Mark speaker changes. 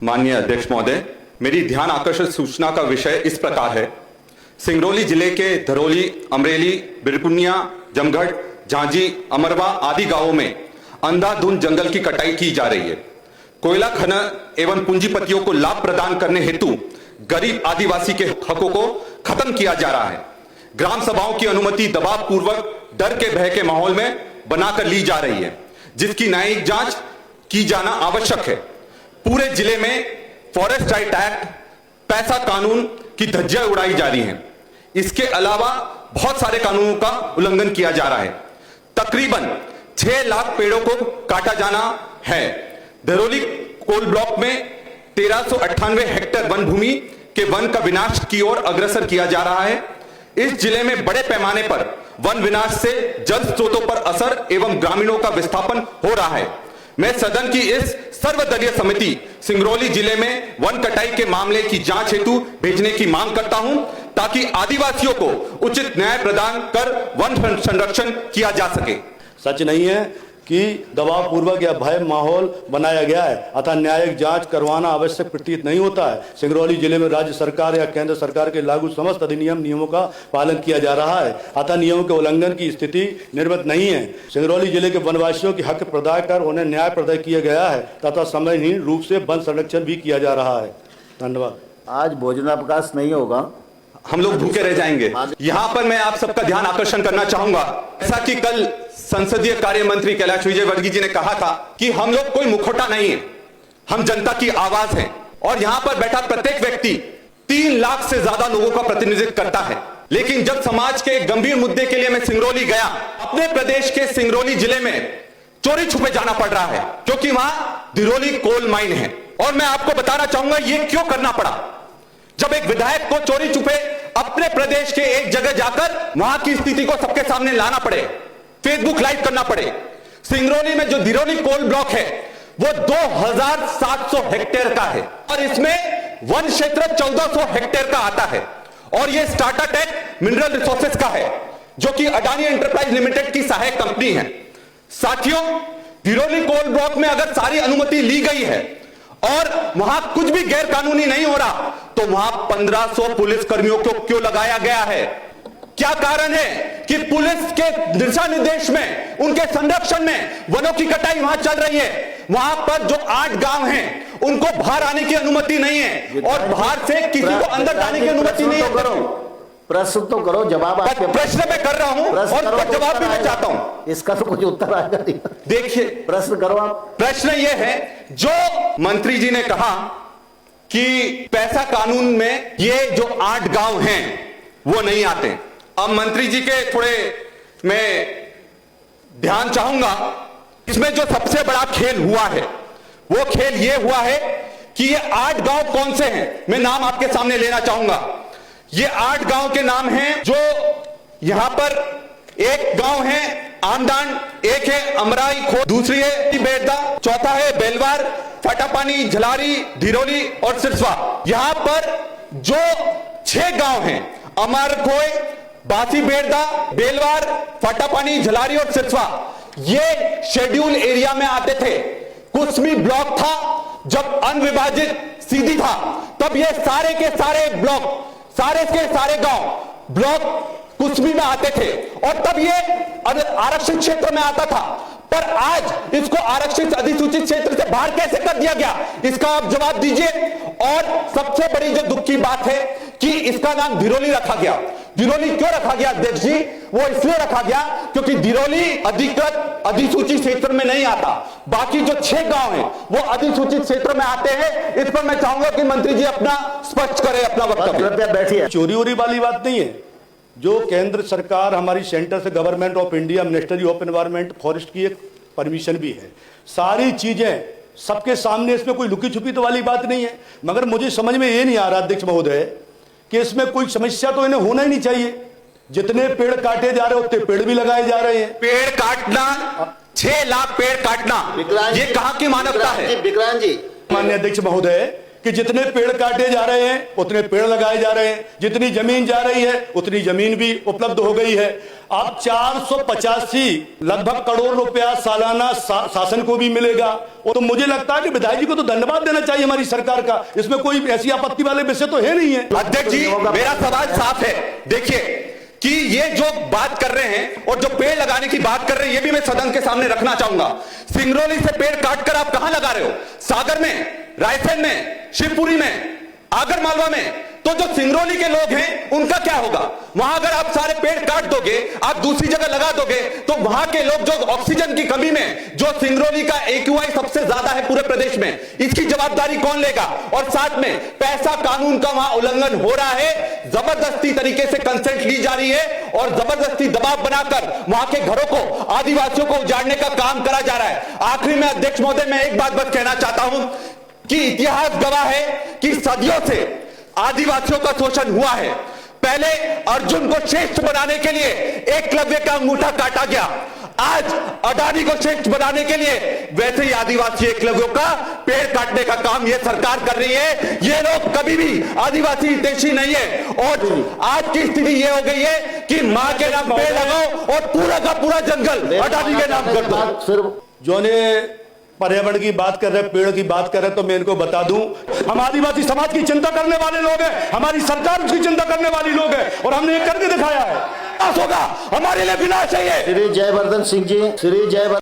Speaker 1: माननीय अध्यक्ष महोदय, मेरी ध्यान आकर्षक सूचना का विषय इस प्रकार है। सिंगरौली जिले के धरौली, अमरेली, बिरकुनिया, जमघट, झांझी, अमरवा आदि गांवों में अंधाधुंध जंगल की कटाई की जा रही है। कोयला खनन एवं पूंजीपतियों को लाभ प्रदान करने हेतु गरीब आदिवासी के हकों को खत्म किया जा रहा है। ग्राम सभाओं की अनुमति दबाव पूर्वक डर के भय के माहौल में बनाकर ली जा रही है, जिसकी न्यायिक जांच की जाना आवश्यक है। पूरे जिले में फॉरेस्ट राइट एक्ट, पैसा कानून की धज्जियां उड़ाई जा रही हैं। इसके अलावा बहुत सारे कानूनों का उल्लंघन किया जा रहा है। तकरीबन 6 लाख पेड़ों को काटा जाना है। धरौली कोल ब्लॉक में 1398 हेक्टेयर वन भूमि के वन का विनाश की ओर अग्रसर किया जा रहा है। इस जिले में बड़े पैमाने पर वन विनाश से जल स्रोतों पर असर एवं ग्रामीणों का विस्थापन हो रहा है। मैं सदन की इस सर्वदलीय समिति सिंगरौली जिले में वन कटाई के मामले की जांच हेतु भेजने की मांग करता हूं, ताकि आदिवासियों को उचित न्याय प्रदान कर वन संरक्षण किया जा सके।
Speaker 2: सच नहीं है कि दबाव पूर्वक या भय माहौल बनाया गया है, अतः न्यायिक जांच करवाना आवश्यक प्रतीत नहीं होता है। सिंगरौली जिले में राज्य सरकार या केंद्र सरकार के लागू समस्त अधिनियम नियमों का पालन किया जा रहा है, अतः नियमों के उल्लंघन की स्थिति निर्मित नहीं है। सिंगरौली जिले के वनवासियों की हक प्रदान कर उन्हें न्याय प्रदान किया गया है तथा समयहीन रूप से वन संरक्षण भी किया जा रहा है। धन्यवाद।
Speaker 3: आज भोजनावकाश नहीं होगा,
Speaker 1: हम लोग भूखे रह जाएंगे। यहां पर मैं आप सबका ध्यान आकर्षण करना चाहूंगा, ऐसा कि कल संसदीय कार्य मंत्री कैलाश विजयवर्गीय जी ने कहा था कि हम लोग कोई मुखौटा नहीं है, हम जनता की आवाज हैं। और यहां पर बैठा प्रत्येक व्यक्ति 3 लाख से ज्यादा लोगों का प्रतिनिधित्व करता है। लेकिन जब समाज के गंभीर मुद्दे के लिए मैं सिंगरौली गया, अपने प्रदेश के सिंगरौली जिले में चोरी छुपे जाना पड़ रहा है, क्योंकि वहां धरौली कोल माइन है। और मैं आपको बताना चाहूंगा ये क्यों करना पड़ा। जब एक विधायक को चोरी छुपे अपने प्रदेश के एक जगह जाकर वहां की स्थिति को सबके सामने लाना पड़े, फेसबुक लाइव करना पड़े। सिंगरौली में जो धरौली कोल ब्लॉक है वो 2700 हेक्टेयर का है और इसमें वन क्षेत्र 1400 हेक्टेयर का आता है। और ये स्टार्टा टेक मिनरल रिसोर्सेज का है, जो कि अडानी एंटरप्राइज लिमिटेड की सहायक कंपनी है। साथियों, धरौली कोल ब्लॉक में अगर सारी अनुमति ली गई है और वहां कुछ भी गैर कानूनी नहीं हो रहा, तो वहां 1500 पुलिस कर्मियों को क्यों लगाया गया है? क्या कारण है कि पुलिस के दिशा निर्देश में, उनके संरक्षण में वनों की कटाई वहां चल रही है? वहां पर जो 8 गांव हैं उनको बाहर आने की अनुमति नहीं है और बाहर से किसी को अंदर जाने की अनुमति नहीं है।
Speaker 3: प्रश्न तो करो, जवाब आपके
Speaker 1: प्रश्न मैं कर रहा हूं और जवाब भी मैं चाहता हूं।
Speaker 3: इसका तो कुछ उत्तर आएगा नहीं।
Speaker 1: देखिए,
Speaker 3: प्रश्न करो आप।
Speaker 1: प्रश्न यह है, जो मंत्री जी ने कहा कि पैसा कानून में ये जो 8 गांव हैं वो नहीं आते। अब मंत्री जी के थोड़े मैं ध्यान चाहूंगा, इसमें जो सबसे बड़ा खेल हुआ है वो खेल ये हुआ है कि ये 8 गांव कौन से हैं। मैं नाम आपके सामने लेना चाहूंगा। ये 8 गांव के नाम हैं, जो यहां पर एक गांव है आमदान, एक है अमराई खो, दूसरी है बेड़दा, चौथा है बेलवार, फटापानी, झलारी, धरौली और सिरसवा। यहां पर जो 6 गांव हैं, अमरखोय, बासी बेड़दा, बेलवार, फटापानी, झलारी और सिरसवा, ये शेड्यूल एरिया में आते थे। कुसमी ब्लॉक था, जब अनविभाजित सीधी था, तब ये सारे के सारे ब्लॉक, सारे के सारे गांव ब्लॉक कुसमी में आते थे और तब ये आरक्षित क्षेत्र में आता था। पर आज इसको आरक्षित अधिसूचित क्षेत्र से बाहर कैसे कर दिया गया, इसका आप जवाब दीजिए। और सबसे बड़ी जो दुख की बात है कि इसका नाम धरौली रखा गया। धरौली क्यों रखा गया अध्यक्ष जी? वो इसलिए रखा गया क्योंकि धरौली अधिकृत अधिसूचित क्षेत्र में नहीं आता। बाकी जो 6 गांव हैं वो अधिसूचित क्षेत्र में आते हैं। इस पर मैं चाहूंगा कि मंत्री जी अपना स्पष्ट करें अपना वक्तव्य।
Speaker 3: बैठिए।
Speaker 2: चोरी वोरी वाली बात नहीं है। जो केंद्र सरकार हमारी सेंटर से government of India ministry of environment forest की एक परमिशन भी है। सारी चीजें सबके सामने, इसमें कोई लुकी छुपी तो वाली बात नहीं है। मगर मुझे समझ में ये नहीं आ रहा अध्यक्ष महोदय कि इसमें कोई समस्या तो इन्हें होना ही नहीं चाहिए। जितने पेड़ काटे जा रहे हैं उतने पेड़ भी लगाए जा रहे हैं।
Speaker 1: पेड़ काटना, 6 लाख पेड़ काटना, ये कहां की मानवता है?
Speaker 3: विक्रांत जी,
Speaker 2: माननीय अध्यक्ष महोदय, कि जितने पेड़ काटे जा रहे हैं उतने पेड़ लगाए जा रहे हैं, जितनी जमीन जा रही है उतनी जमीन भी उपलब्ध हो गई है। अब 485 लगभग करोड़ रुपया सालाना शासन को भी मिलेगा। वो तो मुझे लगता है कि विधायक जी को तो धन्यवाद देना चाहिए हमारी सरकार का, इसमें कोई ऐसी आपत्ति वाले विषय तो है नहीं है।
Speaker 1: अध्यक्ष जी, मेरा सवाल साफ है। देखिए कि ये जो बात कर रहे हैं और जो पेड़ लगाने की बात कर रहे हैं, ये भी मैं सदन के सामने रखना चाहूंगा। सिंगरौली से पेड़ काटकर आप कहां लगा रहे हो? सागर में, रायसेन में, शिवपुरी में, आगर मालवा में। तो जो सिंगरौली के लोग हैं उनका क्या होगा? वहां अगर आप सारे पेड़ काट दोगे, आप दूसरी जगह लगा दोगे, तो वहां के लोग जो ऑक्सीजन की कमी में, जो सिंगरौली का AQI सबसे ज्यादा है पूरे प्रदेश में, इसकी जवाबदारी कौन लेगा? और साथ में पैसा कानून का वहां उल्लंघन हो रहा है, जबरदस्ती तरीके से कंसेंट ली जा रही है और जबरदस्ती दबाव बनाकर वहां के घरों को, आदिवासियों को उजाड़ने का काम करा जा रहा है। आखिरी में अध्यक्ष महोदय, मैं एक बात बस कहना चाहता हूं कि इतिहास गवाह है कि सदियों से आदिवासियों का शोषण हुआ है। पहले अर्जुन को श्रेष्ठ बनाने के लिए एकलव्य का अंगूठा काटा गया, आज अडानी को श्रेष्ठ बनाने के लिए वैसे ही आदिवासी एकलव्यों का पेड़ काटने का काम ये सरकार कर रही है। ये लोग कभी भी आदिवासी हितैषी नहीं है और आज की स्थिति ये हो गई है कि मां के नाम पेड़ लगाओ और पूरा का पूरा जंगल अडानी के नाम कर दो।
Speaker 3: सिर्फ
Speaker 2: जो ने पर्यावरण की बात कर रहे, पेड़ की बात कर रहे, तो मैं इनको बता दूं, हम आदिवासी समाज की चिंता करने वाले लोग हैं, हमारी सरकार उसकी चिंता करने वाली लोग हैं और हमने ये करके दिखाया है। होगा हमारे लिए विनाश है ये।
Speaker 3: श्री जयवर्धन सिंह जी, श्री जयवर्धन